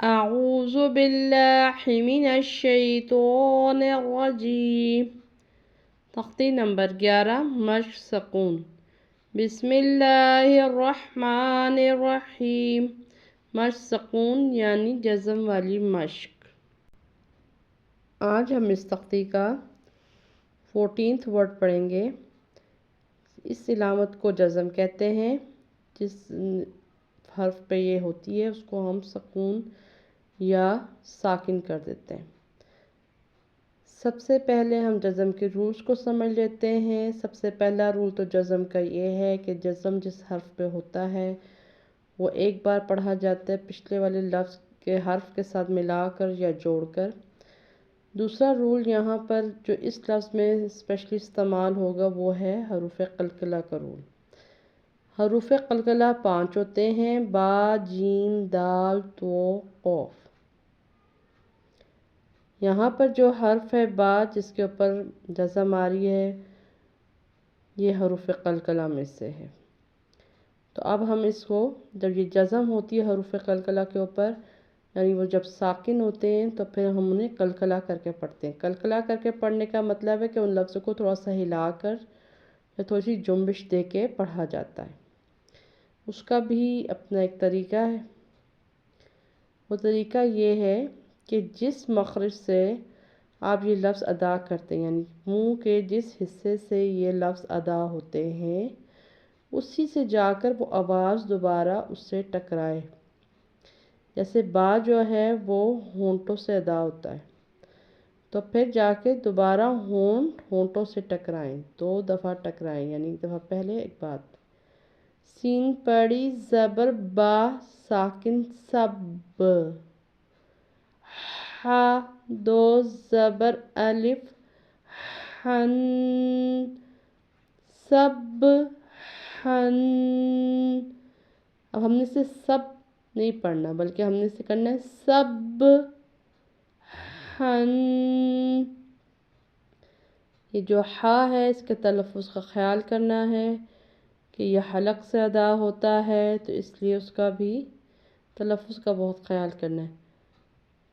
أعوذ بالله من الشیطان الرجیم۔ تختی نمبر 11 مشق سکون۔ بسم اللہ الرحمن الرحیم۔ مشق سکون یعنی جزم والی مشق۔ آج ہم اس تختی کا 14th ورڈ پڑھیں گے۔ اس علامت کو جزم کہتے ہیں، جس حرف پہ یہ ہوتی ہے اس کو ہم سکون یا ساکن کر دیتے ہیں۔ سب سے پہلے ہم جزم کے رولز کو سمجھ لیتے ہیں۔ سب سے پہلا رول تو جزم کا یہ ہے کہ جزم جس حرف پہ ہوتا ہے وہ ایک بار پڑھا جاتا ہے پچھلے والے لفظ کے حرف کے ساتھ ملا کر یا جوڑ کر۔ دوسرا رول یہاں پر جو اس لفظ میں اسپیشلی استعمال ہوگا وہ ہے حروف قلقلہ کا رول۔ حروف قلقلہ 5 ہوتے ہیں: با، جیم، دال، تو، قوف۔ یہاں پر جو حرف ہے با جس کے اوپر جزم آ رہی ہے یہ حروف قلقلہ میں سے ہے۔ تو اب ہم اس کو جب یہ جزم ہوتی ہے حروف قلقلہ کے اوپر یعنی وہ جب ساکن ہوتے ہیں تو پھر ہم انہیں قلقلہ کر کے پڑھتے ہیں۔ قلقلہ کر کے پڑھنے کا مطلب ہے کہ ان لفظوں کو تھوڑا سا ہلا کر یا تھوڑی سی جنبش دے کے پڑھا جاتا ہے۔ اس کا بھی اپنا ایک طریقہ ہے۔ وہ طریقہ یہ ہے کہ جس مخرج سے آپ یہ لفظ ادا کرتے ہیں یعنی منہ کے جس حصے سے یہ لفظ ادا ہوتے ہیں اسی سے جا کر وہ آواز دوبارہ اس سے ٹکرائے۔ جیسے با جو ہے وہ ہونٹوں سے ادا ہوتا ہے تو پھر جا کے دوبارہ ہونٹوں سے ٹکرائیں، 2 دفعہ ٹکرائیں یعنی ایک دفعہ پہلے ایک بعد۔ سین پڑی زبر با ساکن سب، ہا 2 زبر الف ہن، سب ہن۔ اب ہم نے سے سب نہیں پڑھنا بلکہ ہم نے سے کرنا ہے سب ہن۔ یہ جو ہا ہے اس کے تلفظ کا خیال کرنا ہے کہ یہ حلق سے ادا ہوتا ہے تو اس لیے اس کا بھی تلفظ کا بہت خیال کرنا ہے۔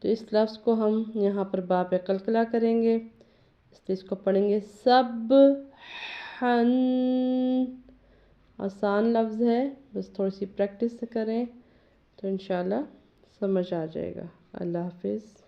تو اس لفظ کو ہم یہاں پر با پہ قلقلہ کریں گے، اس لیے اس کو پڑھیں گے سب ہن۔ آسان لفظ ہے، بس تھوڑی سی پریکٹس سے کریں تو انشاءاللہ سمجھ آ جائے گا۔ اللہ حافظ۔